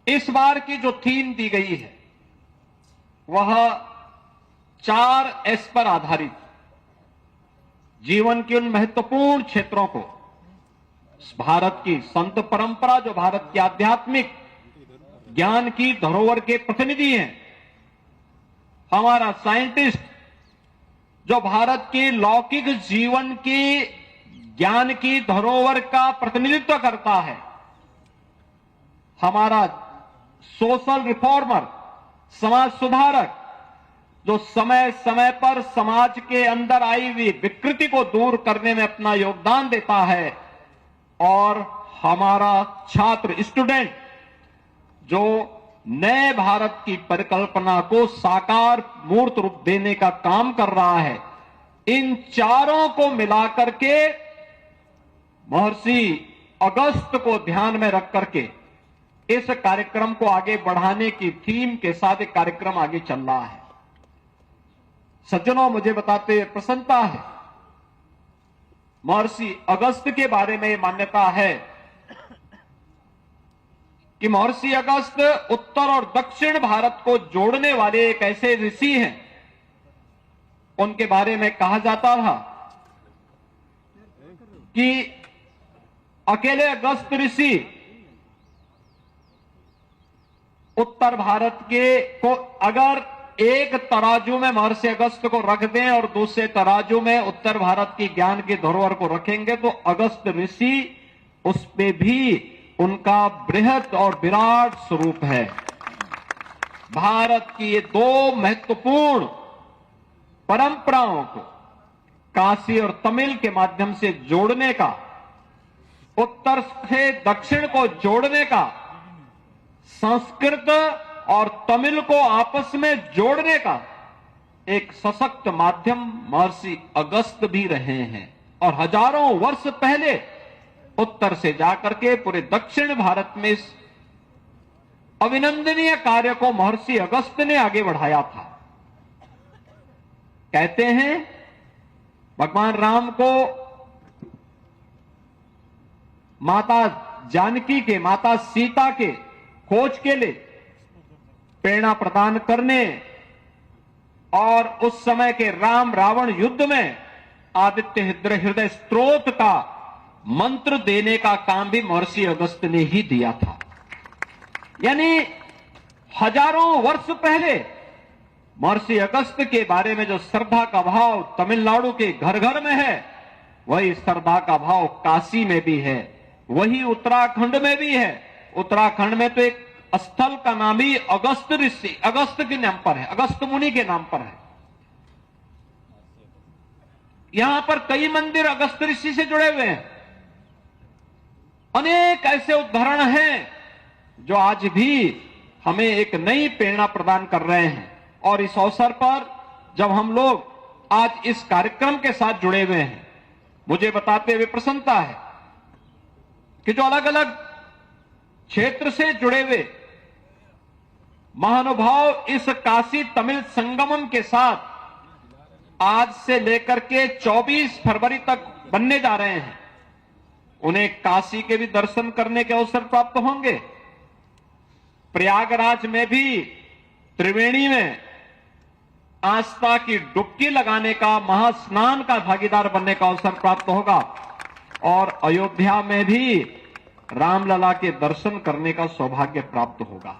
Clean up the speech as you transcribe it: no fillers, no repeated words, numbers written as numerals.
इस बार की जो थीम दी गई है वह 4S पर आधारित, जीवन के उन महत्वपूर्ण क्षेत्रों को, भारत की संत परंपरा जो भारत की आध्यात्मिक ज्ञान की धरोहर के प्रतिनिधि हैं, हमारा साइंटिस्ट जो भारत के लौकिक जीवन की ज्ञान की धरोहर का प्रतिनिधित्व करता है, हमारा सोशल रिफॉर्मर, समाज सुधारक जो समय समय पर समाज के अंदर आई हुई विकृति को दूर करने में अपना योगदान देता है, और हमारा छात्र स्टूडेंट जो नए भारत की परिकल्पना को साकार मूर्त रूप देने का काम कर रहा है। इन चारों को मिलाकर के महर्षि अगस्त को ध्यान में रख करके इस कार्यक्रम को आगे बढ़ाने की थीम के साथ एक कार्यक्रम आगे चल रहा है। सज्जनों, मुझे बताते हुए प्रसन्नता है, महर्षि अगस्त के बारे में मान्यता है कि महर्षि अगस्त उत्तर और दक्षिण भारत को जोड़ने वाले एक ऐसे ऋषि हैं। उनके बारे में कहा जाता था कि अकेले अगस्त ऋषि उत्तर भारत के को अगर एक तराजू में महर्षि अगस्त को रख दें और दूसरे तराजू में उत्तर भारत की ज्ञान की धरोहर को रखेंगे तो अगस्त ऋषि उस पे भी उनका बृहत और विराट स्वरूप है। भारत की ये दो महत्वपूर्ण परंपराओं को काशी और तमिल के माध्यम से जोड़ने का, उत्तर से दक्षिण को जोड़ने का, संस्कृत और तमिल को आपस में जोड़ने का एक सशक्त माध्यम महर्षि अगस्त भी रहे हैं। और हजारों वर्ष पहले उत्तर से जाकर के पूरे दक्षिण भारत में इस अभिनंदनीय कार्य को महर्षि अगस्त ने आगे बढ़ाया था। कहते हैं भगवान राम को माता जानकी के, माता सीता के खोज के लिए प्रेरणा प्रदान करने और उस समय के राम रावण युद्ध में आदित्य हृदय स्त्रोत का मंत्र देने का काम भी महर्षि अगस्त ने ही दिया था। यानी हजारों वर्ष पहले महर्षि अगस्त के बारे में जो श्रद्धा का भाव तमिलनाडु के घर घर में है, वही श्रद्धा का भाव काशी में भी है, वही उत्तराखंड में भी है। उत्तराखंड में तो एक स्थल का नाम ही अगस्त ऋषि, अगस्त के नाम पर है, अगस्त मुनि के नाम पर है। यहां पर कई मंदिर अगस्त ऋषि से जुड़े हुए हैं। अनेक ऐसे उदाहरण हैं जो आज भी हमें एक नई प्रेरणा प्रदान कर रहे हैं। और इस अवसर पर जब हम लोग आज इस कार्यक्रम के साथ जुड़े हुए हैं, मुझे बताते हुए प्रसन्नता है कि जो अलग अलग क्षेत्र से जुड़े हुए महानुभाव इस काशी तमिल संगमम के साथ आज से लेकर के 24 फरवरी तक बनने जा रहे हैं, उन्हें काशी के भी दर्शन करने के अवसर प्राप्त होंगे। प्रयागराज में भी त्रिवेणी में आस्था की डुबकी लगाने का, महास्नान का भागीदार बनने का अवसर प्राप्त होगा। और अयोध्या में भी रामलला के दर्शन करने का सौभाग्य प्राप्त होगा।